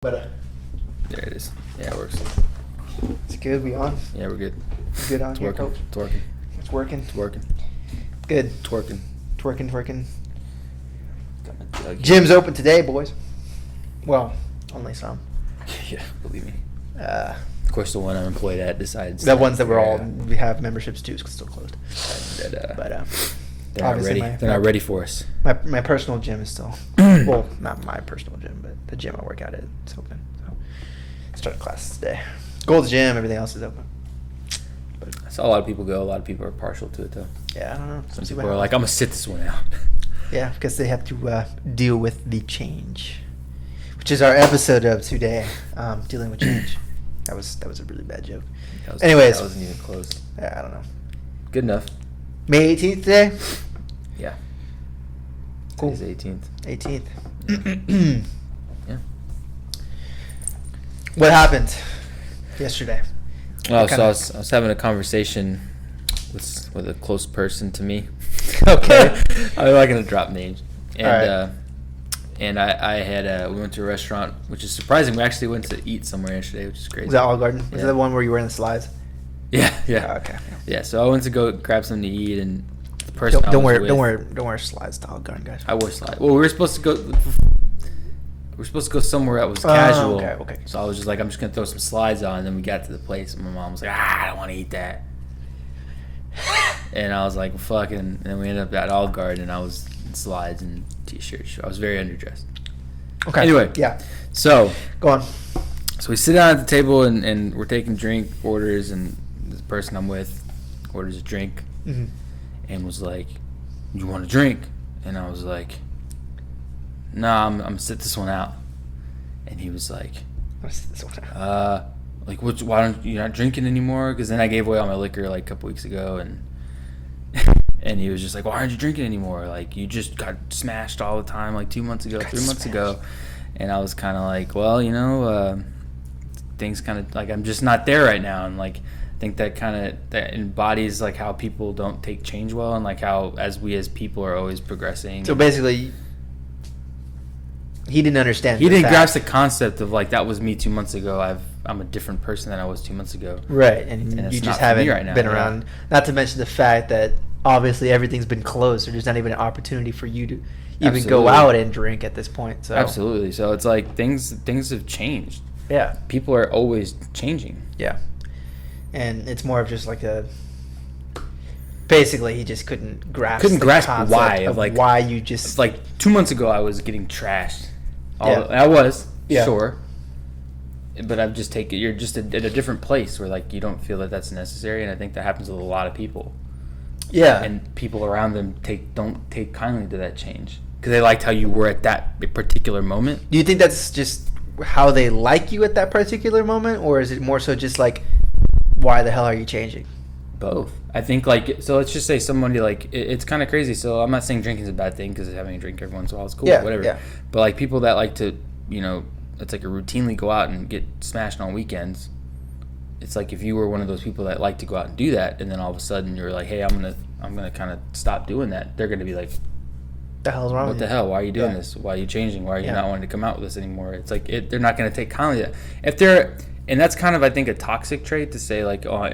But There it is. Yeah, it works. it's good. We on? Yeah, we're good. Good on It's here, working. coach. It's working. It's working. It's working. Good. It's working. Twerking. Got my jug here. Gym's open today, boys. Well, only some. Yeah, believe me. Uh, Of course, the one I'm employed at decides. the ones that we have memberships to is still closed. That, But they're not obviously ready. They're not ready for us. my personal gym is still well, not my personal gym, but the gym I work out at is open. So started classes today. Gold's Gym, everything else is open. But I saw a lot of people go. A lot of people are partial to it, though. yeah, I don't know. Some See people what are like, happens. I'm gonna sit this one out. Yeah, because they have to deal with the change, which is our episode of today, dealing with change. That was a really bad joke. Anyways, that wasn't even close. yeah, I don't know. Good enough. May 18th today. Yeah. Cool. Today's 18th. 18th. Yeah. What happened yesterday? Oh, What so kinda- I was having a conversation with a close person to me. Okay. I'm not gonna drop names. And Alright. and I had we went to a restaurant, which is surprising. We actually went to eat somewhere yesterday, which is crazy. Was that Olive Garden? Was Yeah. that the one where you were in the slides? Yeah, yeah. Oh, okay. Yeah, so I went to go grab something to eat, and the person Don't I was wear with, don't wear slides to Olive Garden, guys. I wore slides. Well, we were supposed to go somewhere that was casual. Okay. So I was just like, I'm just gonna throw some slides on. And then we got to the place, and my mom was like, I don't want to eat that. And I was like, fucking. And then we ended up at Olive Garden, and I was in slides and t-shirts. So I was very underdressed. Okay. Anyway. Yeah. So Go on. we sit down at the table, and we're taking drink orders, and the person I'm with orders a drink, Mm-hmm. and was like, "You want a drink?" And I was like, "Nah, I'm gonna sit this one out." And he was like, like, why don't you not drinking anymore? Because then I gave away all my liquor like a couple weeks ago, and and he was just like, why aren't you drinking anymore? Like, you just got smashed all the time, like 2 months ago, 3 months ago. And I was kind of like, well, things kind of like, I'm just not there right now. And like, I think that embodies like how people don't take change well, and like how as people are always progressing. So basically, he didn't understand. He the didn't fact. grasp the concept of like, that was me 2 months ago. I'm a different person than I was 2 months ago. Right, and it's you not just for me haven't right now, been yeah. around. Not to mention the fact that obviously everything's been closed, so there's not even an opportunity for you to even go Absolutely. out and drink at this point. So Absolutely. So it's like things have changed. yeah, People are always changing. yeah, and it's more of just like a. Basically, he just couldn't grasp the concept why of like why you just It's like 2 months ago I was getting trashed. Yeah. I was, Yeah. sure. But I've just taken, you're just at a different place where like you don't feel that that's necessary, and I think that happens with a lot of people. yeah. And people around them don't take kindly to that change because they liked how you were at that particular moment. Do you think that's just how they like you at that particular moment, or is it more so just like, why the hell are you changing? Both. I think like, so let's just say somebody like, it's kind of crazy. So I'm not saying drinking is a bad thing, because having a drink every once in a while is cool, Yeah, whatever. yeah. But like people that like to, it's like a routinely go out and get smashed on weekends. It's like if you were one of those people that like to go out and do that, and then all of a sudden you're like, hey, I'm gonna kind of stop doing that. They're gonna be like, The hell's wrong what with the you? hell? Why are you doing Yeah. this? Why are you changing? Why are you Yeah. not wanting to come out with us anymore? It's like they're not gonna take kindly to that. If they're, and that's kind of, I think, a toxic trait to say like, oh,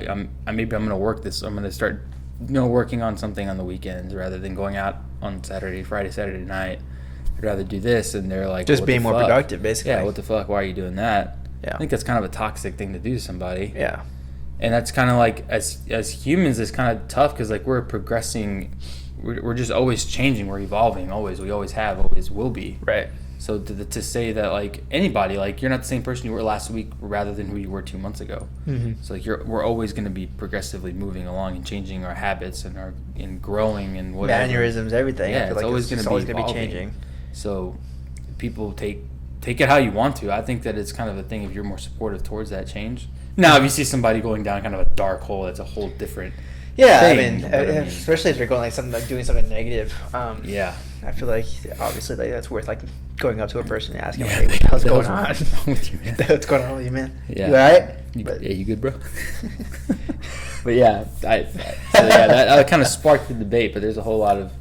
maybe I'm gonna work this. I'm gonna start, working on something on the weekends rather than going out on Friday, Saturday night. I'd rather do this, and they're like, Just what being the more fuck? productive, basically. Yeah, what the fuck? Why are you doing that? Yeah. I think that's kind of a toxic thing to do to somebody. Yeah. And that's kind of like, as humans, it's kind of tough because like we're progressing, we're just always changing, we're evolving, always. We always have, always will be. Right. So to say that like anybody, like you're not the same person you were last week rather than who you were 2 months ago. Mm-hmm. So like we're always going to be progressively moving along and changing our habits and growing and whatever. Mannerisms, everything. Yeah, I feel it's like always going to be gonna evolving. changing. So people take it how you want to. I think that it's kind of a thing if you're more supportive towards that change. Now, if you see somebody going down kind of a dark hole, that's a whole different Yeah, thing, I but mean, especially if they're going doing something negative. Yeah. I feel like obviously that's worth like going up to a person and asking, Yeah, hey, what the hell's going on? what's wrong with you, man? What's going on with you, man? Yeah. You all right? You good, bro? But yeah, that kind of sparked the debate. But there's a whole lot of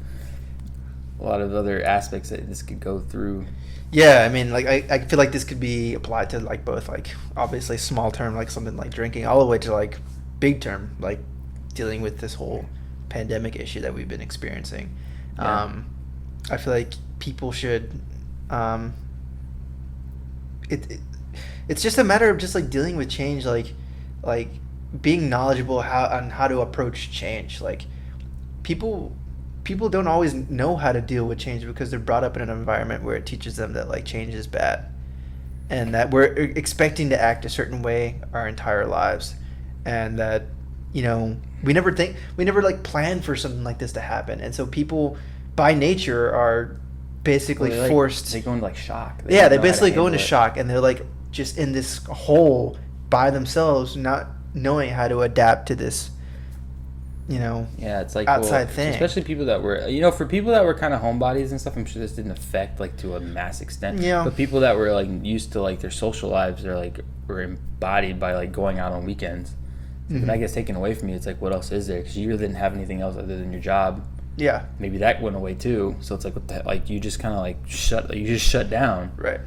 other aspects that this could go through. Yeah, I mean, like I feel like this could be applied to like both, like obviously small term, like something like drinking, all the way to like big term, like dealing with this whole pandemic issue that we've been experiencing. Yeah. I feel like people should. It it's just a matter of just like dealing with change, like being knowledgeable on how to approach change. Like people people don't always know how to deal with change because they're brought up in an environment where it teaches them that like change is bad, and that we're expecting to act a certain way our entire lives, and that we never like plan for something like this to happen, and so people by nature are basically forced. They go into like shock. They basically go into shock, and they're like just in this hole by themselves, not knowing how to adapt to this it's like outside thing. Especially people that were for people that were kind of homebodies and stuff, I'm sure this didn't affect like to a mass extent. But people that were like used to like their social lives, they're like were embodied by like going out on weekends. So when that gets taken away from you, it's like, what else is there? Because you really didn't have anything else other than your job. Yeah, maybe that went away too. So it's like, what the heck? Like you just kind of like shut down. Right.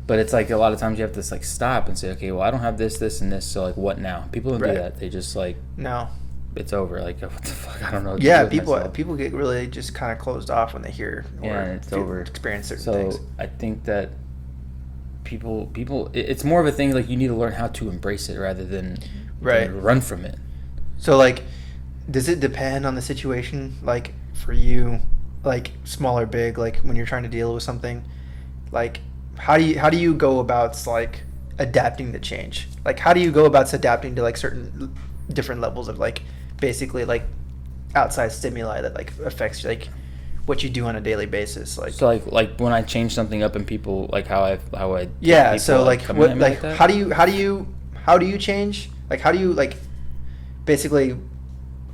But it's like a lot of times you have to like stop and say, okay, well I don't have this, and this. So like, what now? People don't do that. They just like no. It's over. Like, what the fuck? I don't know. Yeah, people get really just kind of closed off when they hear it's over. Experience certain things. So I think that people, it's more of a thing like you need to learn how to embrace it rather than run from it. So like, does it depend on the situation? Like for you, like small or big, like when you're trying to deal with something, like how do you go about like adapting to change? Like how do you go about adapting to like certain different levels of like basically like outside stimuli that like affects like what you do on a daily basis? Like so like when I change something up and people like how I so like what like how do you change? Like how do you like basically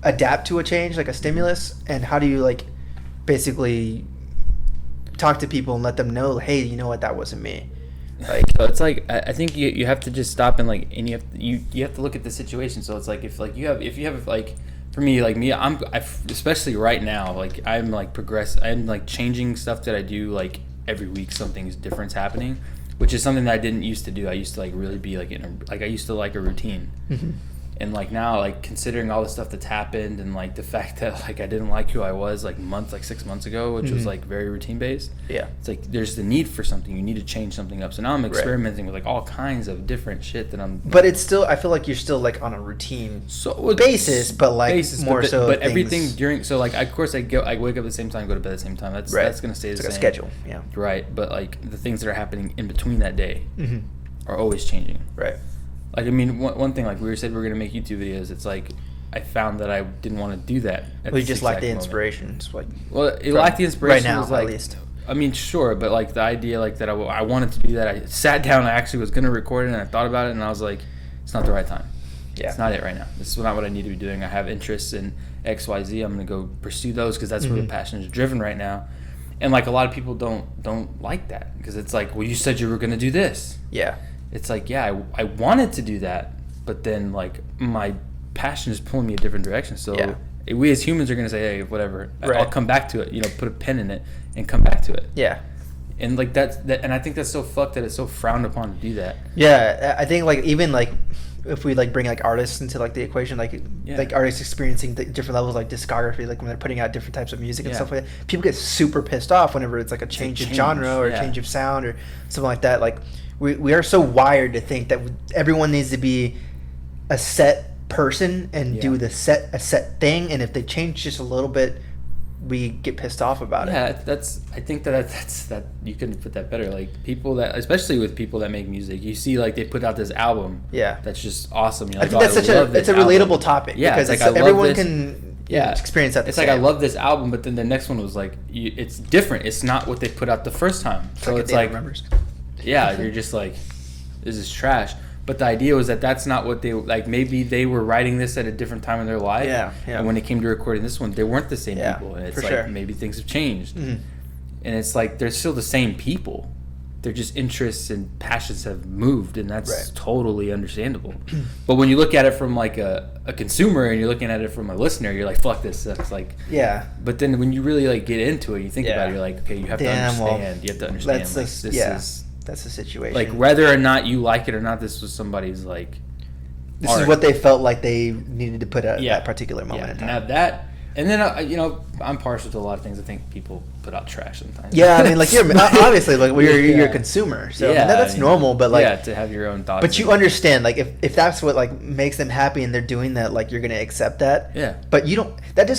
adapt to a change, like a stimulus, and how do you like basically talk to people and let them know, hey, you know what, that wasn't me? Like so it's like I think you have to just stop and you have to look at the situation. So it's like if you have like for me like me I especially right now like I'm like I'm like changing stuff that I do like every week something's different's happening, which is something that I didn't used to do. I used to like really be like I used to like a routine. Mm-hmm. And like now, like considering all the stuff that's happened and like the fact that like I didn't like who I was like 6 months ago, which was like very routine based. Yeah. It's like there's the need for something. You need to change something up. So now I'm experimenting with like all kinds of different shit that I'm. But it's still, I feel like you're still like on a routine basis, but like more so. But everything during, so like of course I wake up at the same time, go to bed at the same time. That's gonna stay the same. It's like a schedule. Yeah. Right, but like the things that are happening in between that day are always changing. Right. Like, I mean, one thing, like we said, we're going to make YouTube videos. It's like, I found that I didn't want to do that. Well, you just lacked the inspiration. Like, well, it lacked the inspiration. Right now, was like, at least. I mean, sure, but like the idea like that I wanted to do that. I sat down, I actually was going to record it, and I thought about it, and I was like, it's not the right time. Yeah. It's not it right now. This is not what I need to be doing. I have interests in X, Y, Z. I'm going to go pursue those because that's where the passion is driven right now. And like a lot of people don't like that because it's like, well, you said you were going to do this. Yeah. It's like, yeah, I wanted to do that. But then, like, my passion is pulling me a different direction. So we as humans are going to say, hey, whatever. I'll come back to it. Put a pin in it and come back to it. Yeah. And, like, and I think that's so fucked that it's so frowned upon to do that. Yeah. I think, like, even, like, if we, like, bring, like, artists into, like, the equation, like artists experiencing the different levels, like, discography, like, when they're putting out different types of music and stuff like that, people get super pissed off whenever it's, like, a change of genre or a change of sound or something like that. Like, we are so wired to think that everyone needs to be a set person and do a set thing, and if they change just a little bit, we get pissed off about it. Yeah, I think that you couldn't put that better. Like people that, especially with people that make music, you see like they put out this album. Yeah, that's just awesome. You're like, I think that's a relatable topic. Yeah, because it's like everyone can experience that. It's like I love this album, but then the next one was like it's different. It's not what they put out the first time. So it's like yeah, you're just like, this is trash. But the idea was that that's not what they like. Maybe they were writing this at a different time in their life. Yeah. And when it came to recording this one, they weren't the same people. And it's like maybe things have changed. Mm-hmm. And it's like they're still the same people. their just interests and passions have moved, and that's Right. totally understandable. But when you look at it from like a consumer and you're looking at it from a listener, you're like, fuck this sucks. Like, Yeah. but then when you really like get into it, you think Yeah. about it, you're like, okay, you have to Damn, well, understand. You have to understand. That's Like, the, this yeah. is That's the situation. like whether or not you like it or not. This was somebody's like. This art. is what they felt like they needed to put at Yeah. that particular moment in time. Now that, and then you know, I'm partial to a lot of things. I think people put out trash sometimes. Yeah, I mean, like you're obviously like you're Yeah. a consumer, so Yeah, that's I mean, normal. But like, yeah, to have your own thoughts. but you understand, like if that's what like makes them happy and they're doing that, like you're gonna accept that. Yeah. But you don't. That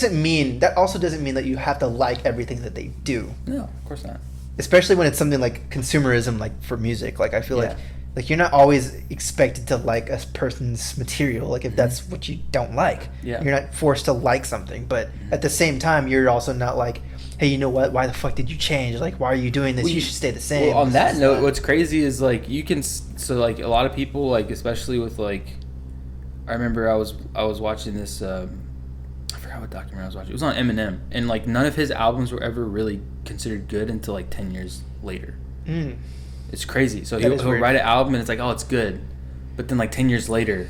also doesn't mean that you have to like everything that they do. No, of course not. Especially when it's something like consumerism, like for music. Like I feel Yeah. like you're not always expected to like a person's material. Like if that's what you don't like, Yeah. you're not forced to like something. But at the same time, you're also not like, hey, you know what? Why the fuck did you change? Like, why are you doing this? Well, You should stay the same. Well, on that It's note, not- what's crazy is like you can so like a lot of people like especially with like I remember I was watching this I forgot what documentary I was watching. It was on Eminem, and like none of his albums were ever really considered good until like 10 years later. Mm. It's crazy. So That he'll, is he'll weird. write an album and it's like, oh, it's good, but then like 10 years later,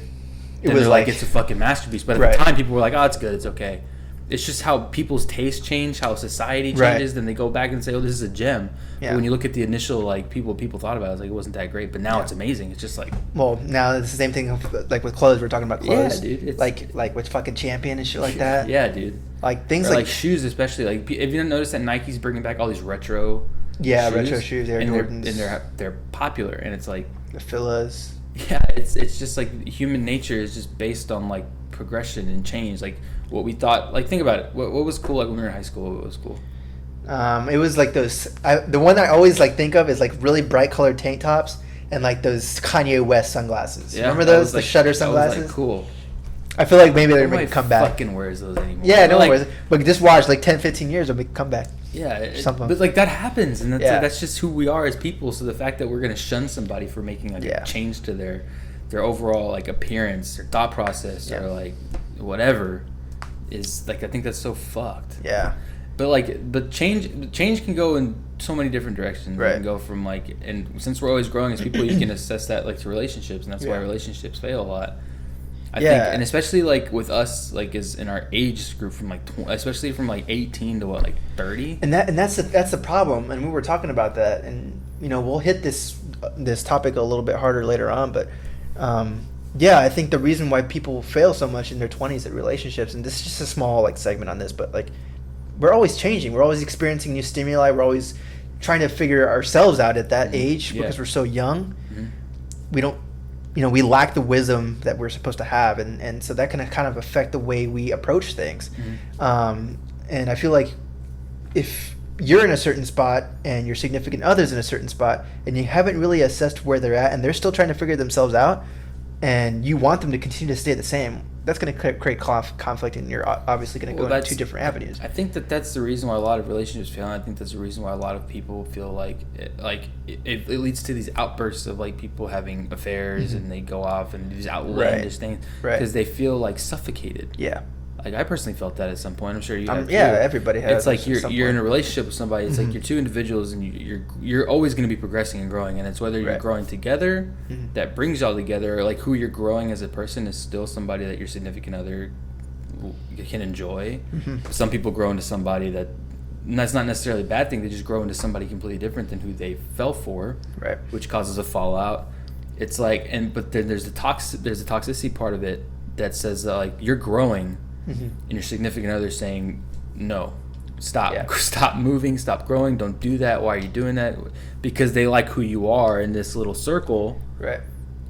It then was they're like, like- it's a fucking masterpiece. But at Right. the time, people were like, oh, it's good, it's okay. It's just how people's tastes change, how society Right. changes. Then they go back and say, oh, this is a gem. Yeah. But when you look at the initial like people thought about it, it's like it wasn't that great. But now Yeah. it's amazing. It's just like Well, now it's the same thing like with clothes. We're talking about clothes. Yeah, dude, it's- like with fucking Champion and shit like that. yeah, dude. Like things Or like, like shoes, especially. Like, have you noticed that Nike's bringing back all these retro? Yeah, retro shoes, Air and Jordans. they're popular, and it's like the Fillas. yeah, it's just like human nature is just based on like progression and change. Like what we thought. Like think about it. What was cool like when we were in high school? What was cool? It was like the one I always like think of is like really bright colored tank tops and like those Kanye West sunglasses. Remember that those, was, the like, shutter that was, sunglasses? like, cool. I feel like maybe they're Nobody making a comeback. fucking wears those anymore. Yeah, no like, one wears. But just watch, like 10, 15 years, they'll make a comeback. Yeah, Something. but like that happens, and Yeah. that's just who we are as people. So the fact that we're gonna shun somebody for making like Yeah. a change to their overall like appearance, their thought process, Yeah. or like whatever, is like I think that's so fucked. Yeah. But change can go in so many different directions. It Right. can go from like, and since we're always growing as people, you can assess that like to relationships, and that's why Yeah. relationships fail a lot. I Yeah. think, and especially like with us, like is in our age group from like, especially from like 18 to what, like 30. And that's the problem. And we were talking about that, and you know we'll hit this topic a little bit harder later on. But yeah, I think the reason why people fail so much in their 20s at relationships, and this is just a small like segment on this, but like we're always changing. We're always experiencing new stimuli. We're always trying to figure ourselves out at that age Yeah. because we're so young. Mhm. We don't. We lack the wisdom that we're supposed to have, and so that can kind of affect the way we approach things. And I feel like if you're in a certain spot and your significant other's in a certain spot and you haven't really assessed where they're at and they're still trying to figure themselves out and you want them to continue to stay the same, that's going to create conflict, and you're obviously going to go in two different avenues. I think that's the reason why a lot of relationships fail. And I think that's the reason why a lot of people feel like it leads to these outbursts of like people having affairs and they go off and do these outlandish things Right. because they feel like suffocated. Yeah. Like I personally felt that at some point. I'm sure you have. Yeah, too. everybody has. It's like at some you're in a point. relationship with somebody. It's like you're two individuals, and you're always going to be progressing and growing. And it's whether you're Right. growing together Mhm. that brings y'all together, or like who you're growing as a person is still somebody that your significant other can enjoy. Mhm. Some people grow into somebody that's not necessarily a bad thing. They just grow into somebody completely different than who they fell for, Right. which causes a fallout. It's like, but then there's the toxicity part of it that says that, like you're growing. Mhm. And your significant other saying, no, stop, Yeah. stop moving, stop growing, don't do that. Why are you doing that? Because they like who you are in this little circle. Right.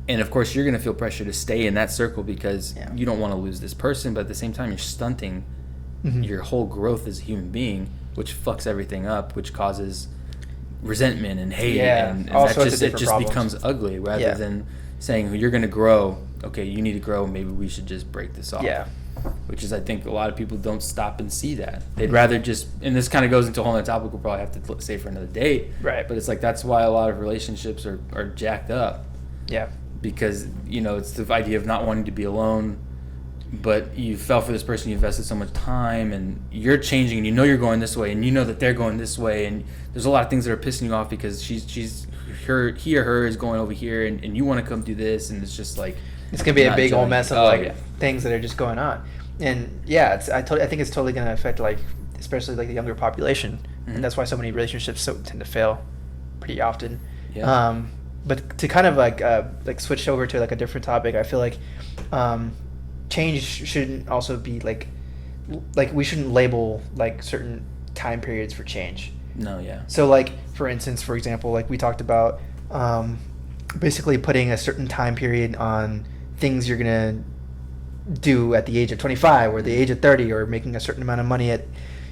And of course, you're going to feel pressure to stay in that circle because Yeah. you don't want to lose this person. But at the same time, you're stunting Mhm. your whole growth as a human being, which fucks everything up, which causes resentment and hate. Yeah, And all that sorts of just, it different just problems. becomes ugly rather Yeah. than saying, you're going to grow. Okay, you need to grow. Maybe we should just break this off. Yeah. Which is, I think, a lot of people don't stop and see that. They'd rather just, and this kind of goes into a whole other topic we'll probably have to say for another date. Right. But it's like, that's why a lot of relationships are jacked up. Yeah. Because, it's the idea of not wanting to be alone, but you fell for this person, you invested so much time, and you're changing, and you're going this way, and you know that they're going this way, and there's a lot of things that are pissing you off because she's he or her is going over here, and you want to come do this, and it's just like it's gonna be a big old gelling. mess of things that are just going on. And yeah, I think it's totally gonna affect like especially like the younger population, and that's why so many relationships tend to fail pretty often. Yeah. But to kind of like switch over to like a different topic, I feel like change shouldn't also be like we shouldn't label like certain time periods for change. No, yeah. So like for example, like we talked about basically putting a certain time period on things you're gonna do at the age of 25 or the age of 30, or making a certain amount of money at,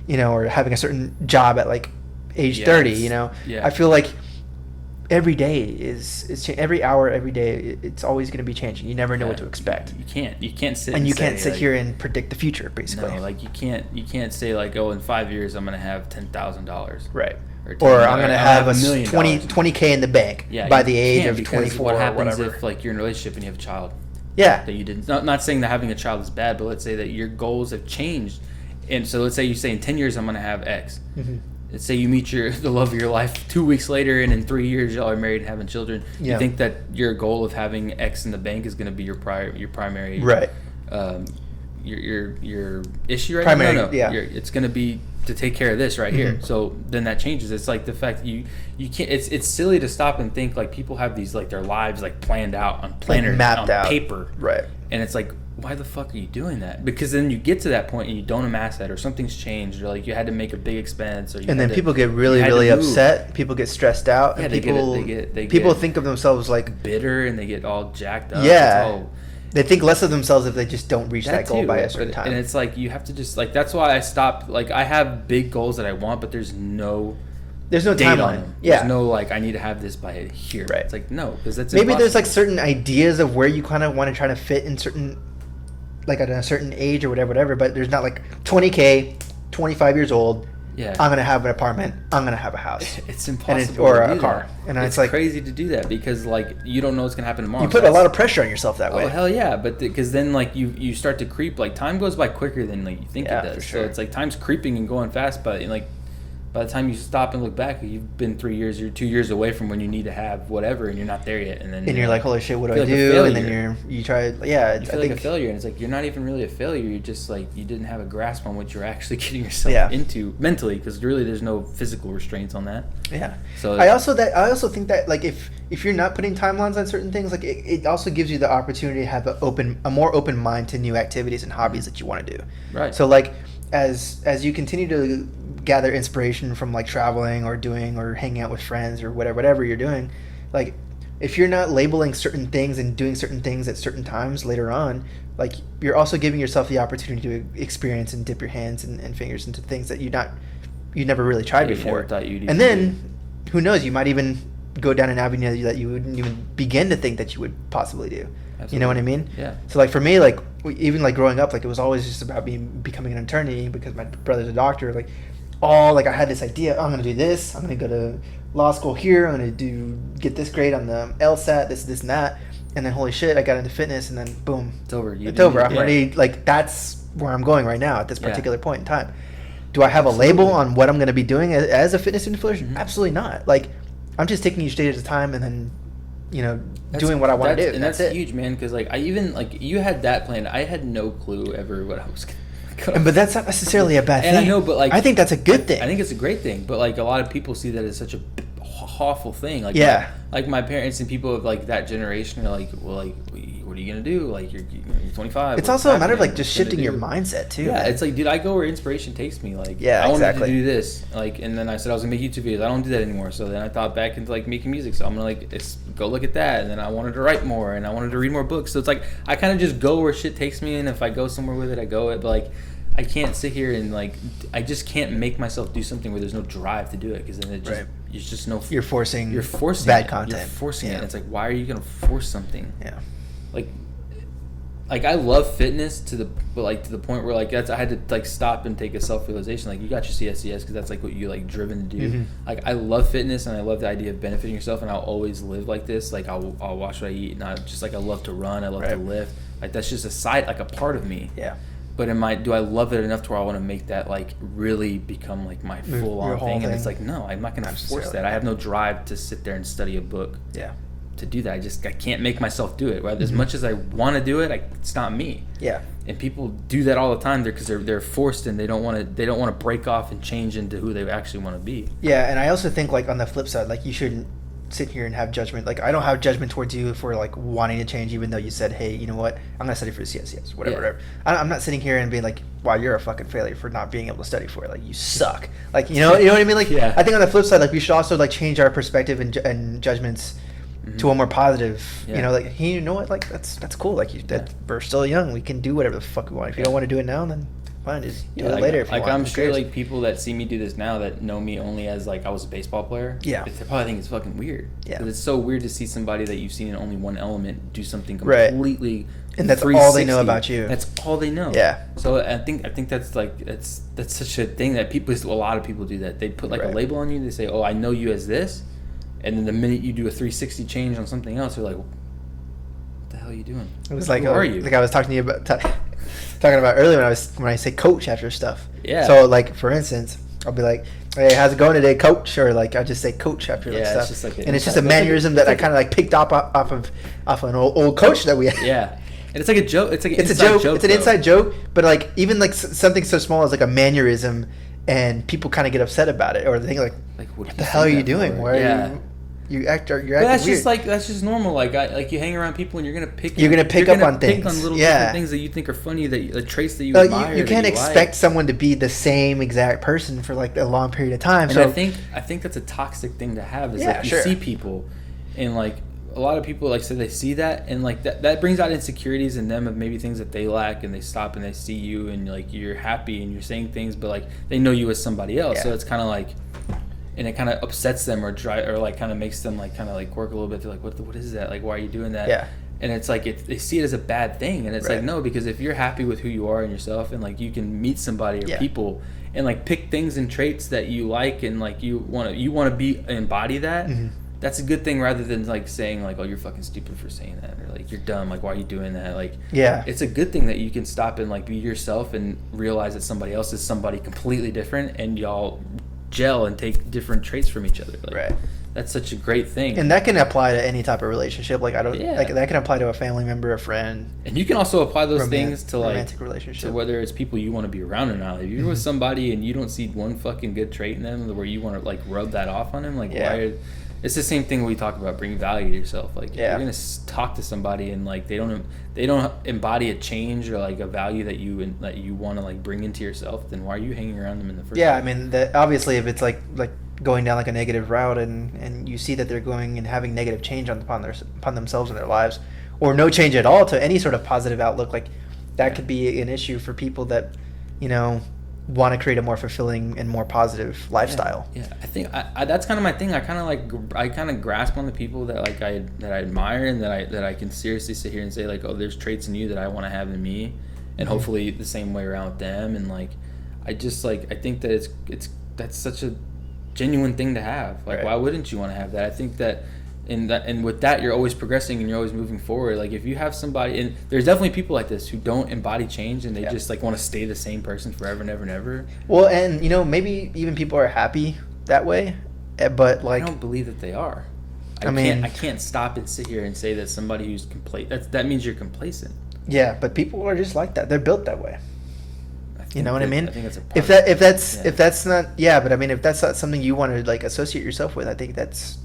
or having a certain job at like age 30. Yeah. I feel like every day is every hour, every day, it's always going to be changing. You never know what to expect. You can't sit and you say, can't sit like, here and predict the future, basically. No, like you can't say like, oh, in 5 years I'm gonna have $10,000. Right. Or I'm gonna have a $1 million. 20K in the bank by the age of 24. What happens or whatever. if like you're in a relationship and you have a child? Yeah. That you didn't. Not saying that having a child is bad, but let's say that your goals have changed, and so let's say you say in 10 years I'm gonna have X. Mm-hmm. Let's say you meet the love of your life 2 weeks later, and in 3 years y'all are married and having children. Yeah. You think that your goal of having X in the bank is gonna be your primary right? Your issue right primary, now? No. Yeah. It's gonna be to take care of this right here. So then that changes. It's like the fact that you can't. It's silly to stop and think like people have these like their lives like planned out on planners, like mapped out paper, right? And it's like, why the fuck are you doing that? Because then you get to that point and you don't amass that, or something's changed, or like you had to make a big expense, or and then people get really upset. People get stressed out. Yeah, and people think of themselves like bitter, and they get all jacked up. Yeah. They think less of themselves if they just don't reach that goal by a certain time. And it's like you have to just like, that's why I stopped. Like I have big goals that I want, but there's no timeline on them. Yeah. There's no like I need to have this by here. Right. It's like no, because that's maybe impossible. There's like certain ideas of where you kind of want to try to fit in certain, like at a certain age or whatever. But there's not like 20K, 25 years old. Yeah. I'm gonna have an apartment. I'm gonna have a house. It's impossible. Or a car. And it's like crazy to do that because like you don't know what's gonna happen tomorrow. You put a lot of pressure on yourself that way. Oh hell yeah! But because then like you start to creep. Like time goes by quicker than like you think it does. For sure. So it's like time's creeping and going fast. But like by the time you stop and look back, you've been 3 years, you're 2 years away from when you need to have whatever, and you're not there yet. And then you're like, holy shit, what do I do? And then you try, you feel like a failure, and it's like you're not even really a failure. You're just like you didn't have a grasp on what you're actually getting yourself into mentally, because really there's no physical restraints on that. Yeah. So I also think that like if you're not putting timelines on certain things, like it also gives you the opportunity to have a more open mind to new activities and hobbies that you want to do. Right. So like as you continue to gather inspiration from like traveling or doing or hanging out with friends or whatever you're doing, like if you're not labeling certain things and doing certain things at certain times later on, like you're also giving yourself the opportunity to experience and dip your hands and fingers into things that you never really tried before. And then who knows, you might even go down an avenue that you wouldn't even begin to think that you would possibly do. Absolutely. You know what I mean? Yeah. So like for me, like even like growing up, like it was always just about becoming an attorney because my brother's a doctor. Like I had this idea, I'm gonna do this, I'm gonna go to law school here, I'm gonna get this grade on the LSAT, this and that, and then holy shit, I got into fitness, and then boom, it's over. I'm ready. Like that's where I'm going right now at this particular point in time. Do I have a label on what I'm gonna be doing as a fitness influencer? Mm-hmm. Absolutely not. Like I'm just taking each day at a time, and then doing what I want to do. And that's huge, man. Because like I even like you had that plan. I had no clue ever what I was gonna. But that's not necessarily a bad thing. And I know, but like I think that's a good thing. I think it's a great thing. But like a lot of people see that as such a awful thing. Like like my parents and people of like that generation are like, well, like what are you gonna do? Like you're 25. It's also a matter of like just shifting your mindset too. Yeah, man. it's like, dude, I go where inspiration takes me. Like I wanted to do this. Like, and then I said I was gonna make YouTube videos. I don't do that anymore. So then I thought back into like making music. So I'm gonna like go look at that. And then I wanted to write more, and I wanted to read more books. So it's like I kind of just go where shit takes me, and if I go somewhere with it, I go it. But like I can't sit here and like I just can't make myself do something where there's no drive to do it, because then it just it's just no. You're forcing bad content. You're forcing it. It's like, why are you gonna force something? Yeah. Like I love fitness to the point where like I had to like stop and take a self-realization. Like you got your CSCS because that's like what you like driven to do. Mm-hmm. Like I love fitness and I love the idea of benefiting yourself, and I'll always live like this. Like I'll watch what I eat, and I just like I love to run. I love to lift. Like that's just a side, like a part of me. Yeah. but do I love it enough to where I want to make that like really become like my full on thing? And it's like, no, I'm not going to force that. I have no drive to sit there and study a book. Yeah. To do that, I can't make myself do it. Right? As much as I want to do it, it's not me. Yeah. And people do that all the time because they're forced and they don't want to break off and change into who they actually want to be. Yeah, and I also think like on the flip side, like you shouldn't sit here and have judgment. Like I don't have judgment towards you for like wanting to change, even though you said, hey, you know what, I'm gonna study for the CSCS, whatever. I'm not sitting here and being like, wow, you're a fucking failure for not being able to study for it. Like you suck. Like you know what I mean. Like I think on the flip side, like we should also like change our perspective and judgments to a more positive, you know, like, hey, you know what, like that's cool. Like we're still young, we can do whatever the fuck we want. If you don't want to do it now, then fine, just do it later. If you want. I'm sure like people that see me do this now that know me only as like I was a baseball player, they probably think it's fucking weird. Yeah, because it's so weird to see somebody that you've seen in only one element do something completely. And that's all they know about you. That's all they know. Yeah. So I think that's like that's such a thing that a lot of people do that. They put like a label on you. They say, oh, I know you as this. And then the minute you do a 360 change on something else, you're like, what the hell are you doing? It was like, who are you? Like I was talking to you about talking about earlier when I say coach after stuff. Yeah. So like for instance, I'll be like, hey, how's it going today, coach? Or like I just say coach after like stuff. It's just like it's just a mannerism that I kind of like picked up off of an old coach that we had. Yeah. And it's like a joke. It's like it's a joke. It's an inside joke. But like even like something so small as like a mannerism, and people kind of get upset about it, or they think like what the hell are you doing? Why are you? You're acting weird. That's just normal. Like you hang around people and you're gonna pick up on things. Pick on little different things that you think are funny, the traits that you admire. You can't expect someone to be the same exact person for like a long period of time. And so I think that's a toxic thing to have. Is like you see people, and like a lot of people like say they see that, and like that brings out insecurities in them of maybe things that they lack, and they stop and they see you and like you're happy and you're saying things, but like they know you as somebody else. So it's kind of like. And it kind of upsets them or like kind of makes them like kind of like quirk a little bit. They're like, what is that? Like, why are you doing that? Yeah. And it's like they see it as a bad thing, and it's like no, because if you're happy with who you are and yourself, and like you can meet somebody or people and like pick things and traits that you like, and like you want to embody that. Mm-hmm. That's a good thing rather than like saying like, oh, you're fucking stupid for saying that, or like you're dumb, like why are you doing that? Like it's a good thing that you can stop and like be yourself and realize that somebody else is somebody completely different, and y'all gel and take different traits from each other. Like, that's such a great thing, and that can apply to any type of relationship. Like like that can apply to a family member, a friend, and you can also apply those things to like romantic relationship. To whether it's people you want to be around or not. If you're with somebody and you don't see one fucking good trait in them where you want to like rub that off on them, like why? It's the same thing we talk about bringing value to yourself. Like you're gonna talk to somebody and like they don't embody a change or like a value that you want to like bring into yourself. Then why are you hanging around them in the first place? I mean, obviously, if it's like going down like a negative route and you see that they're going and having negative change upon themselves and their lives, or no change at all to any sort of positive outlook, like that could be an issue for people that want to create a more fulfilling and more positive lifestyle. I think that's kind of my thing. I kind of grasp on the people that like I admire and that I can seriously sit here and say like, oh, there's traits in you that I want to have in me, and hopefully the same way around with them. And like I just like I think that that's such a genuine thing to have. Like why wouldn't you want to have that? I think that. And with that, you're always progressing and you're always moving forward. Like if you have somebody, and there's definitely people like this who don't embody change and they just like want to stay the same person forever and ever and ever. Well, and maybe even people are happy that way, but like I don't believe that they are. I can't stop and sit here and say that somebody who's complacent. That means you're complacent. Yeah, but people are just like that. They're built that way. You know what I mean? I think that's a part if that's not but I mean if that's not something you want to like associate yourself with, I think that's.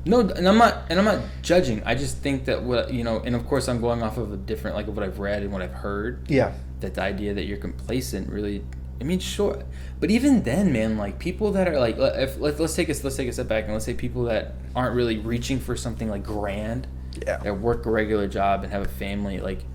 No, and I'm not judging. I just think that and of course I'm going off of a different like of what I've read and what I've heard. Yeah. That the idea that you're complacent really, I mean, sure, but even then, man, like people that are like, let's take a step back and let's say people that aren't really reaching for something like grand. Yeah. That work a regular job and have a family, like.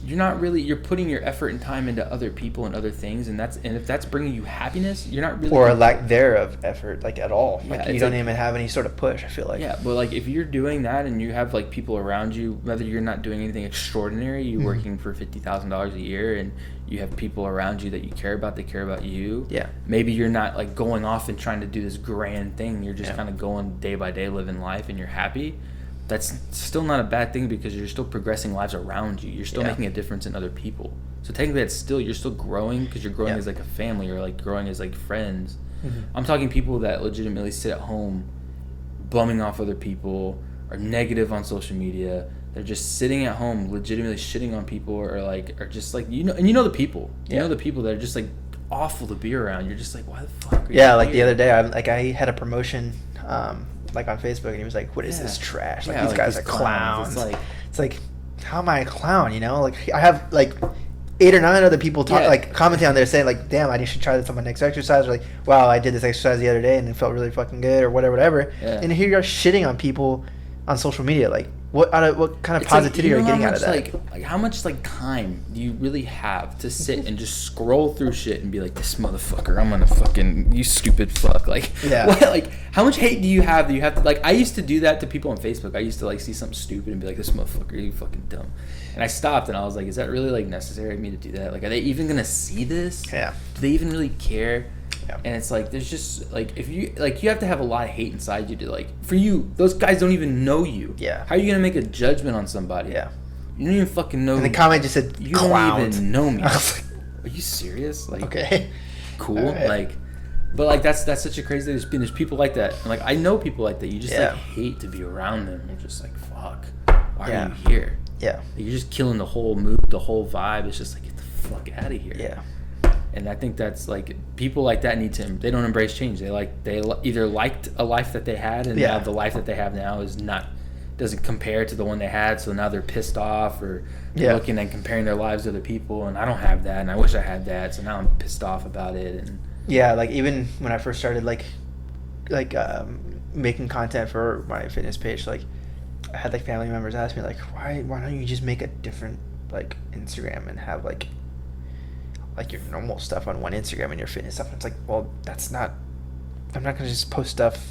You're putting your effort and time into other people and other things, and if that's bringing you happiness, you're not really. Or a lack thereof effort, like at all. Like you don't even have any sort of push, I feel like. Yeah, but like if you're doing that and you have like people around you, whether you're not doing anything extraordinary, you're working for $50,000 a year, and you have people around you that you care about, they care about you. Yeah. Maybe you're not like going off and trying to do this grand thing. You're just kind of going day by day, living life, and you're happy. That's still not a bad thing because you're still progressing lives around you. You're still making a difference in other people. So technically, you're still growing because you're growing Yeah. as like a family or like growing as like friends. Mm-hmm. I'm talking people that legitimately sit at home, bumming off other people, are negative on social media. They're just sitting at home, legitimately shitting on people, or just like and you know the people. You know the people that are just like awful to be around. You're just like, why the fuck? Are you Yeah, like here? the other day, I had a promotion, like on Facebook, and he was like, "What is this trash? Like these guys are clowns." It's like, how am I a clown? You know, like I have like 8 or 9 other people commenting on there saying like, "Damn, I should try this on my next exercise," or like, "Wow, I did this exercise the other day and it felt really fucking good," or whatever. Yeah. And here you're shitting on people on social media, like. What kind of positivity are you getting out of that? Like how much like time do you really have to sit and just scroll through shit and be like, this motherfucker, I'm gonna fucking, you stupid fuck, like what, like how much hate do you have that you have to, like I used to do that to people on Facebook. I used to like see something stupid and be like, this motherfucker, you fucking dumb. And I stopped and I was like, is that really like necessary of me to do that? Like, are they even gonna see this? Yeah. Do they even really care? Yeah. And it's like there's just like if you like you have to have a lot of hate inside you to like for you those guys don't even know you. Yeah. How are you gonna make a judgment on somebody? Yeah. You don't even fucking know. And the comment just said, you clowns. don't even know me. I was like, are you serious? Like okay. Cool. Right. Like but like that's such a crazy thing. There's people like that. And like I know people like that. You just like hate to be around them. You're just like, fuck. Why are you here? Yeah. Like, you're just killing the whole mood, the whole vibe. It's just like get the fuck out of here. Yeah. And I think that's like people like that they don't embrace change. They either liked a life that they had and now the life that they have now doesn't compare to the one they had. So now they're pissed off or they're looking and comparing their lives to other people. And I don't have that. And I wish I had that. So now I'm pissed off about it. And yeah, like even when I first started making content for my fitness page, like I had like family members ask me like, why don't you just make a different like Instagram and have like your normal stuff on one Instagram and your fitness stuff. And it's like, well, I'm not gonna just post stuff.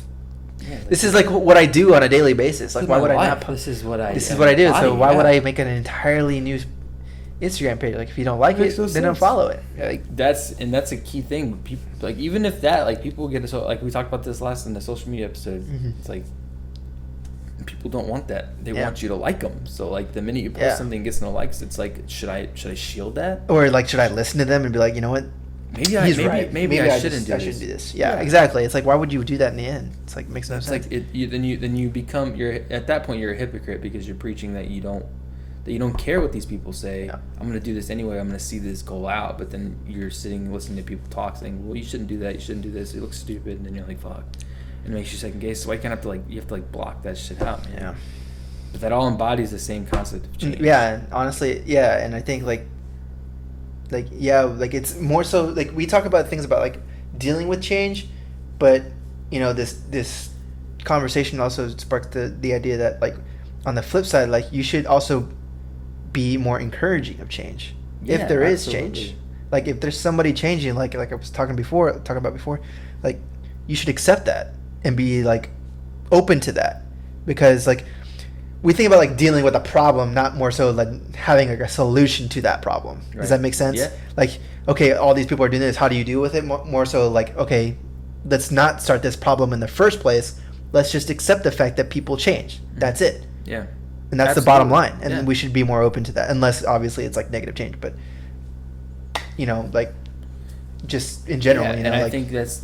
Yeah, like, this is like what I do on a daily basis. Like, why would I not? This is what I do. So why would I make an entirely new Instagram page? Like, if you don't like it, then don't follow it. Like, that's a key thing. People like even if that like people get so like we talked about this last in the social media episode. Mm-hmm. It's like people don't want that. They want you to like them. So like the minute you post something and gets no likes, it's like should I shield that? Or like should I listen to them and be like, you know what? Maybe I shouldn't do this. Yeah, exactly. It's like, why would you do that in the end? It's like makes no sense. It's like then you become at that point you're a hypocrite because you're preaching that you don't care what these people say. Yeah. I'm gonna do this anyway. I'm gonna see this go out. But then you're sitting listening to people talk, saying, well, you shouldn't do that. You shouldn't do this. It looks stupid. And then you're like, fuck. It makes you second guess. So why can't you have to block that shit out, man. Yeah. But that all embodies the same concept of change. Yeah, honestly, yeah, and I think it's more so like we talk about things about like dealing with change, but you know this conversation also sparks the idea that like on the flip side, like you should also be more encouraging of change if there is change. Like if there's somebody changing, like I was talking about before, like you should accept that and be like open to that, because like we think about like dealing with a problem, not more so like having like a solution to that problem. Right. Does that make sense? Yeah. Like, okay, all these people are doing this. How do you deal with it? More so like, okay, let's not start this problem in the first place. Let's just accept the fact that people change. That's it. Yeah. And that's the bottom line. And we should be more open to that, unless obviously it's like negative change. But you know, like just in general, you know, and I like, think that's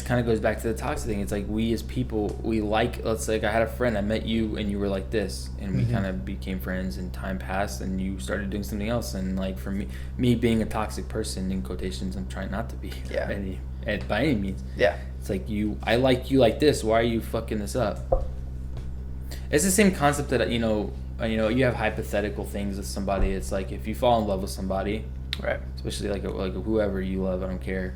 kind of goes back to the toxic thing. It's like we as people, let's say I had a friend, I met you and you were like this, and we kind of became friends, and time passed and you started doing something else. And like for me being a toxic person, in quotations, I'm trying not to be by any means. Yeah. It's like I like you like this. Why are you fucking this up? It's the same concept that you have hypothetical things with somebody. It's like if you fall in love with somebody, right? Especially like whoever you love, I don't care,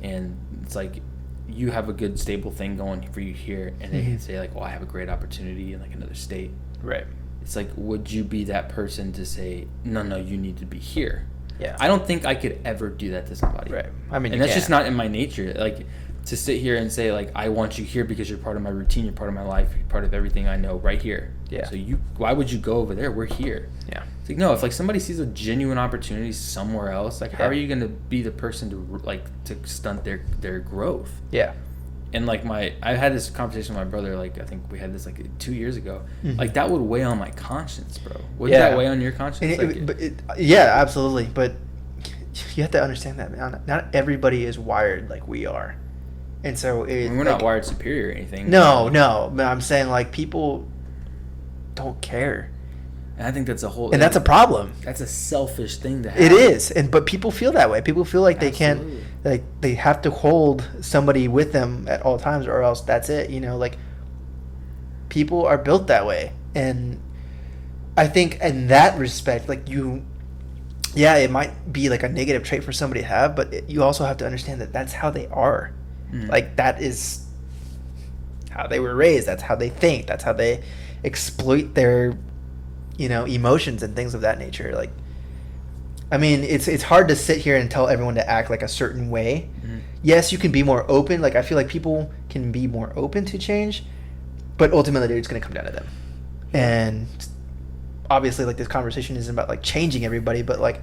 and it's like you have a good stable thing going for you here, and they say like, well, I have a great opportunity in like another state, right? It's like, would you be that person to say, no, you need to be here? Yeah. I don't think I could ever do that to somebody, right? I mean, and that's just not in my nature. Like, to sit here and say like, I want you here because you're part of my routine, you're part of my life, you're part of everything I know right here. Yeah. So why would you go over there? We're here. Yeah. It's like, no, if like somebody sees a genuine opportunity somewhere else, like how are you going to be the person to stunt their growth? Yeah. And like I had this conversation with my brother, like I think we had this like 2 years ago. Like that would weigh on my conscience, bro. Wouldn't that weigh on your conscience? Yeah, absolutely. But you have to understand that, man. Not everybody is wired like we are. And so we're not wired superior or anything. No. But I'm saying, like, people don't care. And I think that's a whole... And that's a problem. That's a selfish thing to have. It is. But people feel that way. People feel like they Absolutely. can't... Like, they have to hold somebody with them at all times, or else that's it. You know, like, people are built that way. And I think in that respect, like, yeah, it might be like a negative trait for somebody to have, but you also have to understand that that's how they are. Like, that is how they were raised. That's how they think. That's how they exploit their, emotions and things of that nature. Like, I mean, it's hard to sit here and tell everyone to act like a certain way. Yes, you can be more open. Like, I feel like people can be more open to change, but ultimately it's going to come down to them. And obviously, like, this conversation isn't about, like, changing everybody, but, like,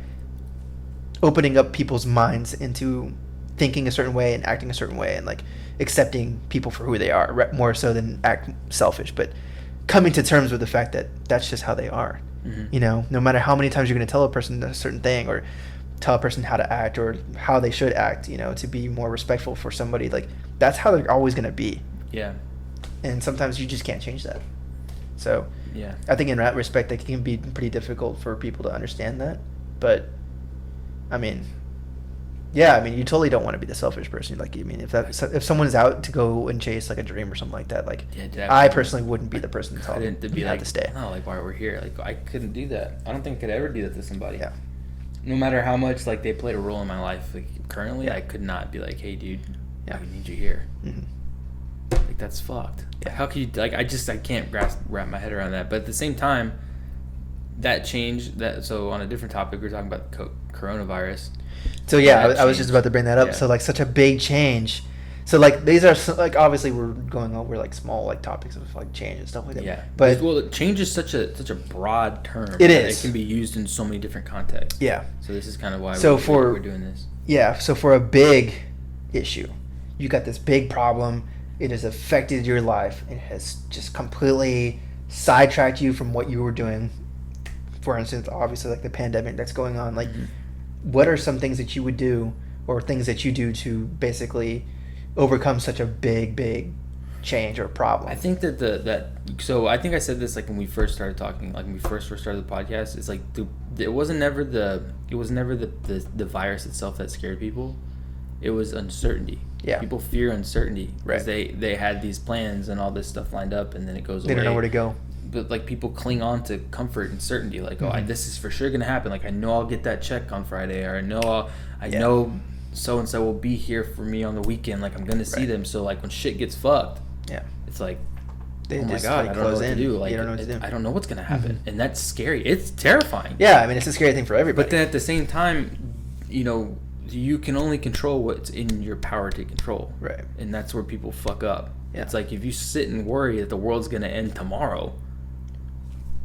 opening up people's minds into thinking a certain way and acting a certain way, and, like, accepting people for who they are, more so than act selfish, but coming to terms with the fact that that's just how they are. No matter how many times you're going to tell a person a certain thing, or tell a person how to act or how they should act, to be more respectful for somebody, like, that's how they're always going to be. Yeah. And sometimes you just can't change that. So yeah, I think in that respect, it can be pretty difficult for people to understand that. But I mean, you totally don't want to be the selfish person. Like, if someone's out to go and chase, like, a dream or something like that, like, I personally wouldn't be the person to tell them you have to stay. No, like, why we're here. Like, I couldn't do that. I don't think I could ever do that to somebody. Yeah. No matter how much, like, they played a role in my life, like, currently, I could not be like, hey, dude, I need you here. Like, that's fucked. Yeah. How can you, like, I can't wrap my head around that. But at the same time, that change, so on a different topic, we're talking about coronavirus. So yeah, I was just about to bring that up. Yeah. So, like, such a big change. So, like, these are, like, obviously we're going over, like, small, like, topics of, like, change and stuff like that. Yeah. But change is such a broad term. It is. It can be used in so many different contexts. Yeah. So this is kind of why we're doing this. Yeah. So for a big issue, you got this big problem. It has affected your life. It has just completely sidetracked you from what you were doing. For instance, obviously, like, the pandemic that's going on. Like, what are some things that you would do, or things that you do, to basically overcome such a big change or problem? I think that so I think I said this, like, when we first started talking, like, when we first started the podcast. It's like it was never the virus itself that scared people. It was uncertainty. Yeah. People fear uncertainty because they had these plans and all this stuff lined up, and then it goes away. They don't know where to go. But, like, people cling on to comfort and certainty. Like, this is for sure gonna happen. Like, I know I'll get that check on Friday, or I know so and so will be here for me on the weekend. Like, I'm gonna see them. So, like, when shit gets fucked, it's like, oh my god, I don't know what to do. Like, you don't know what to do. I don't know what's gonna happen, and that's scary. It's terrifying. Yeah, I mean, it's a scary thing for everybody. But then at the same time, you can only control what's in your power to control. Right. And that's where people fuck up. Yeah. It's like, if you sit and worry that the world's gonna end tomorrow,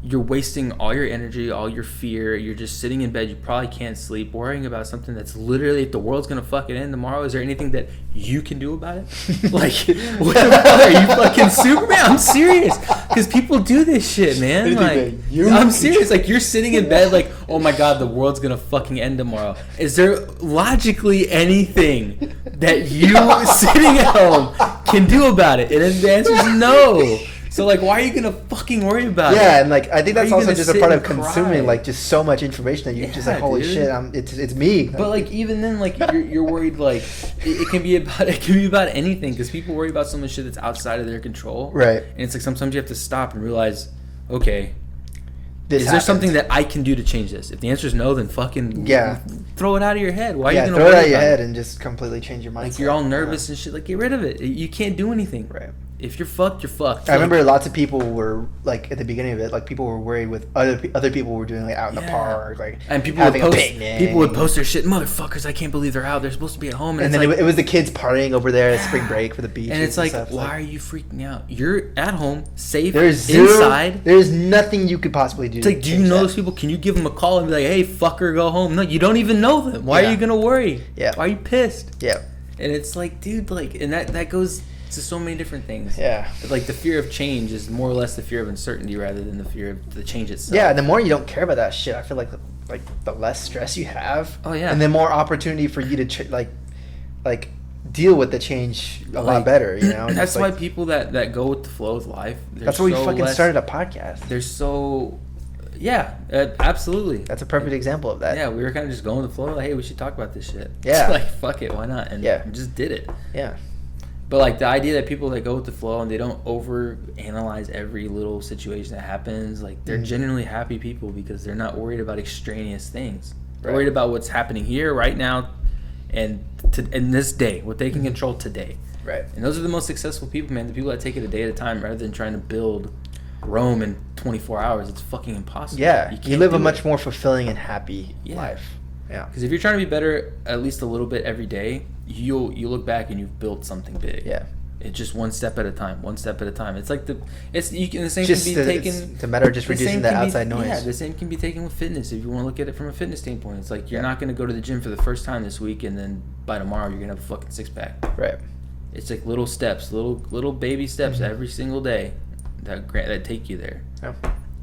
you're wasting all your energy, all your fear. You're just sitting in bed. You probably can't sleep, worrying about something that's literally, if the world's gonna fucking end tomorrow, is there anything that you can do about it? Like, what are you, fucking Superman? I'm serious, because people do this shit, man. Like, I'm serious. Like, you're sitting in bed, like, oh my god, the world's gonna fucking end tomorrow. Is there logically anything that you sitting at home can do about it? And the answer is no. So, like, why are you gonna fucking worry about it? Yeah, and, like, I think that's also just a part of consuming, like, just so much information that you're just like, holy shit, it's me. But, like, even then, like, you're worried, like, it can be about anything, because people worry about so much shit that's outside of their control. Right. And it's like, sometimes you have to stop and realize, okay, is there something that I can do to change this? If the answer is no, then fucking throw it out of your head. Why are you gonna throw it out of your head and just completely change your mindset? Like, you're all nervous and shit. Like, get rid of it. You can't do anything. Right. If you're fucked, you're fucked. I remember lots of people were, like, at the beginning of it, like, people were worried with other people were doing, like, out in the park, like, and people would post their shit, motherfuckers, I can't believe they're out. They're supposed to be at home. And then like, it was the kids partying over there at spring break for the beach. And it's like, why are you freaking out? You're at home, safe, inside. There's nothing you could possibly do. It's like, do you know those people? Can you give them a call and be like, hey, fucker, go home? No, you don't even know them. Why are you going to worry? Yeah. Why are you pissed? Yeah. And it's like, dude, like, and that goes... It's just so many different things. Yeah. Like the fear of change is more or less the fear of uncertainty rather than the fear of the change itself. Yeah, the more you don't care about that shit, I feel like the less stress you have. Oh yeah. And the more opportunity for you to like deal with the change a lot better, you know. That's why people that go with the flow of life. That's why we fucking started a podcast. They're so. Yeah, absolutely. That's a perfect example of that. Yeah, we were kind of just going with the flow. Like, hey, we should talk about this shit. Yeah. Like, fuck it, why not? And we just did it. Yeah. But like the idea that people that go with the flow and they don't over analyze every little situation that happens, like they're genuinely happy people because they're not worried about extraneous things. They're worried about what's happening here, right now, and in this day, what they can control today. Right. And those are the most successful people, man. The people that take it a day at a time rather than trying to build Rome in 24 hours. It's fucking impossible. Yeah. You live a much it. more fulfilling and happy life. Yeah. Because if you're trying to be better at least a little bit every day, you look back and you've built something big. Yeah. It's just one step at a time. It's like the same just can be taken. It's a matter of just reducing the outside noise. Yeah, the same can be taken with fitness. If you want to look at it from a fitness standpoint, it's like you're not going to go to the gym for the first time this week and then by tomorrow you're going to have a fucking six pack. Right. It's like little steps, little baby steps every single day that take you there. Yeah.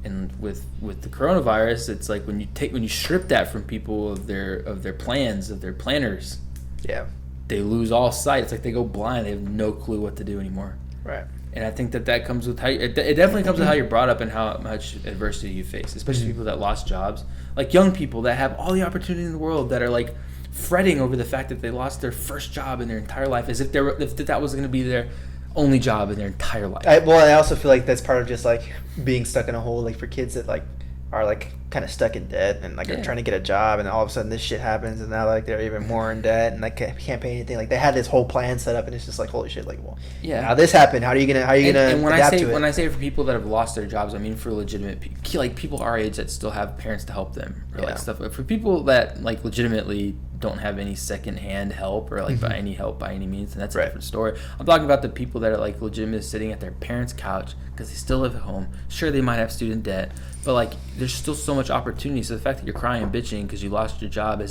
And with the coronavirus, it's like when you strip that from people of their plans, of their planners. Yeah. They lose all sight. It's like they go blind. They have no clue what to do anymore. Right. And I think that comes with how it definitely comes with how you're brought up and how much adversity you face, especially people that lost jobs, like young people that have all the opportunity in the world that are like fretting over the fact that they lost their first job in their entire life, as if that was going to be their only job in their entire life. I also feel like that's part of just like being stuck in a hole, like for kids that like are like kind of stuck in debt and like are trying to get a job, and all of a sudden this shit happens and now like they're even more in debt and like can't pay anything. Like they had this whole plan set up and it's just like holy shit. Like, well, now this happened. How are you gonna adapt to it? When I say for people that have lost their jobs, I mean for legitimate like people our age that still have parents to help them or like stuff. For people that like legitimately don't have any secondhand help or like by any means, and that's a different story. I'm talking about the people that are like legitimately sitting at their parents' couch because they still live at home. Sure, they might have student debt, but like there's still so much opportunity. So the fact that you're crying and bitching because you lost your job, and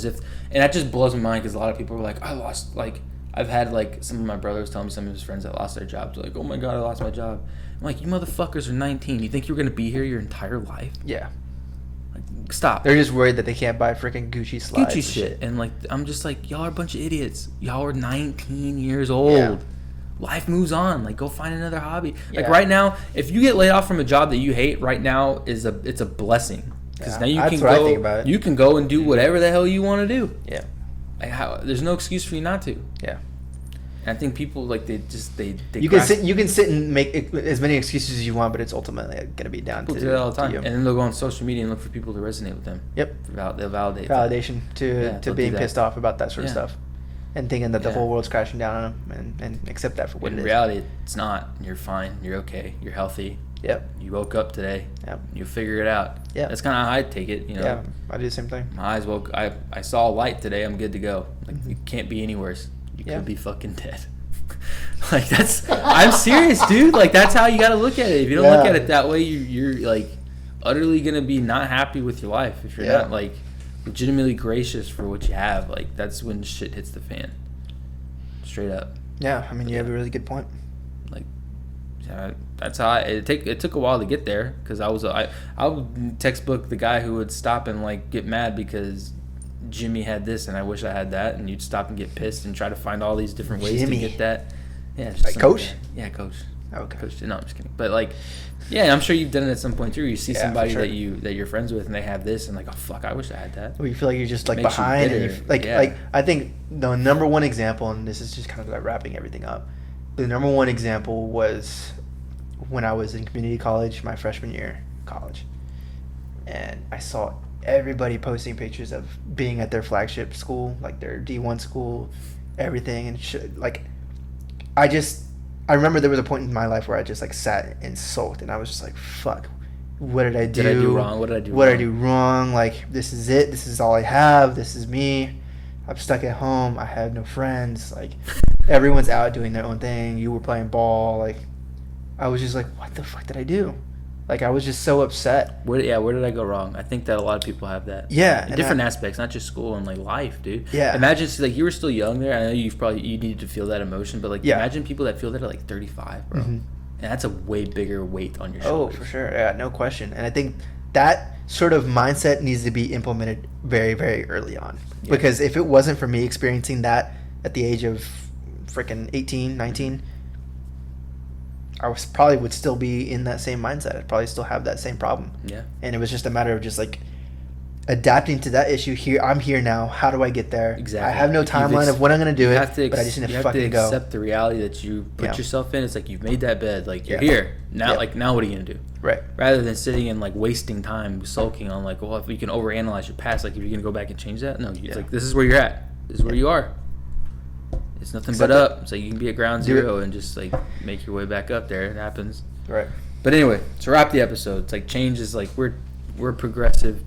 that just blows my mind because a lot of people are like, I've had like some of my brothers tell me some of his friends that lost their jobs. They're like, oh my god, I lost my job. I'm like, you motherfuckers are 19. You think you're gonna be here your entire life? Yeah. Like, stop. They're just worried that they can't buy freaking Gucci slides. Gucci shit. And like, I'm just like, y'all are a bunch of idiots. Y'all are 19 years old. Yeah. Life moves on. Like, go find another hobby. Yeah. Like right now, if you get laid off from a job that you hate, right now it's a blessing. Because now you can go and do whatever the hell you want to do. Yeah. Like there's no excuse for you not to. Yeah. And I think people like they you can sit and make as many excuses as you want, but it's ultimately going to be down to do that all the time. And then they'll go on social media and look for people to resonate with them. Yep. They'll validate validation to being pissed off about that sort of stuff, and thinking that the whole world's crashing down on them, and accept that for what it is. In reality, it's not. You're fine. You're okay. You're healthy. Yep. You woke up today. Yep. You figure it out. Yeah. That's kind of how I take it. You know. Yeah. I do the same thing. My eyes woke. I saw a light today. I'm good to go. Like it can't be any worse. You could be fucking dead. Like I'm serious, dude. Like that's how you got to look at it. If you don't look at it that way, you're like utterly gonna be not happy with your life. If you're not like legitimately gracious for what you have, like that's when shit hits the fan. Straight up. Yeah, I mean you have a really good point. Like, that's how it took a while to get there because I would textbook the guy who would stop and like get mad because Jimmy had this and I wish I had that, and you'd stop and get pissed and try to find all these different ways to get that. Yeah, just like Coach? Yeah, Coach. Okay. Coach. No, I'm just kidding. But like, yeah, I'm sure you've done it at some point too. You see somebody that you're friends with and they have this and like, oh fuck, I wish I had that. Well, you feel like you're just like behind, and like I think the number one example, and this is just kind of like wrapping everything up. The number one example was when I was in community college, my freshman year of college, and I saw everybody posting pictures of being at their flagship school, like their D1 school, everything, and like I remember there was a point in my life where I just like sat and sulked, and I was just like, fuck, what did I do? Did I do wrong? What did I do wrong? Like, this is it. This is all I have. This is me. I'm stuck at home. I have no friends. Like, everyone's out doing their own thing. You were playing ball. Like, I was just like, what the fuck did I do? Like, I was just so upset. Where did I go wrong? I think that a lot of people have that. Yeah, in different aspects, not just school and like life, dude. Yeah. Imagine, like, you were still young there. I know you needed to feel that emotion, but like, Yeah. imagine people that feel that at like 35, bro. And that's a way bigger weight on your Oh, shoulders. for sure. Yeah, no question. And I think that sort of mindset needs to be implemented very, very early on. Yeah. Because if it wasn't for me experiencing that at the age of freaking 18, 19, I probably would still be in that same mindset. I'd probably still have that same problem. Yeah. And it was just a matter of just like adapting to that issue. Here, I'm here now. How do I get there? Exactly. I have no timeline of when I'm going to do it, but I just need to fucking go. You have to accept the reality that you put yourself in. It's like you've made that bed. Like, you're here. Now, like, now what are you going to do? Right. Rather than sitting and, like, wasting time sulking on, like, well, if you can overanalyze your past, like, if you're going to go back and change that? No, it's like, this is where you're at. This is where you are. It's nothing but up. It's like you can be at ground zero and just like make your way back up there. It happens. Right. But anyway, to wrap the episode, it's like change is like we're progressive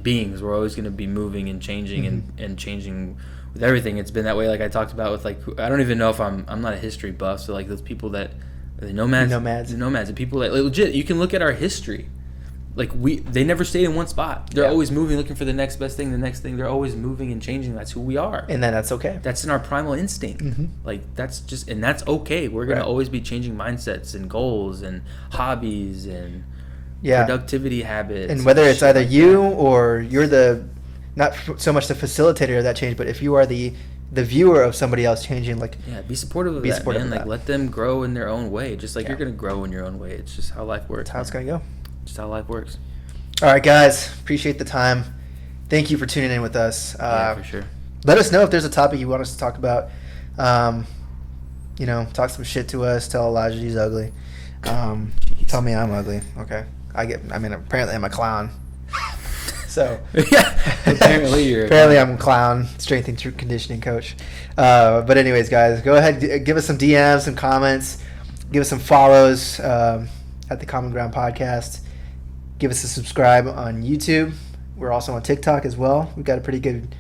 beings. We're always going to be moving and changing and changing with everything. It's been that way. Like I talked about with like, I don't even know if I'm not a history buff. So like those people that the nomads, the people that like, legit, you can look at our history. Like they never stayed in one spot. They're always moving, looking for the next best thing, the next thing. They're always moving and changing. That's who we are. And then that's okay. That's in our primal instinct. Like that's just, and that's okay. We're gonna always be changing mindsets and goals and hobbies and productivity habits. And whether it's either you or you're not so much the facilitator of that change, but if you are the viewer of somebody else changing, like be supportive of that, man. Like let them grow in their own way, just like you're gonna grow in your own way. It's just how life works. That's how it's gonna go. Just how life works. All right, guys. Appreciate the time. Thank you for tuning in with us. For sure. Let us know if there's a topic you want us to talk about. Talk some shit to us. Tell Elijah he's ugly. Tell me I'm ugly. Okay. Apparently I'm a clown. So apparently I'm a clown, strength and conditioning coach. But anyways, guys, go ahead, give us some DMs, some comments, give us some follows at the Common Ground Podcast. Give us a subscribe on YouTube. We're also on TikTok as well. We've got a pretty good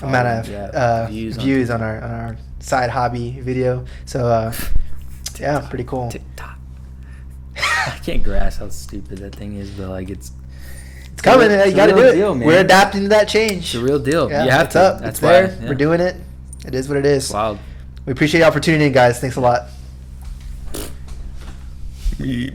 amount of views on our side hobby video. So pretty cool. TikTok. I can't grasp how stupid that thing is, but like it's coming. You got to do it. Deal, man. We're adapting to that change. It's a real deal. Yeah, you have it's to. up. That's it's why, there. yeah. We're doing it. It is what it is. It's wild. We appreciate y'all for tuning in, guys. Thanks a lot. Yeah.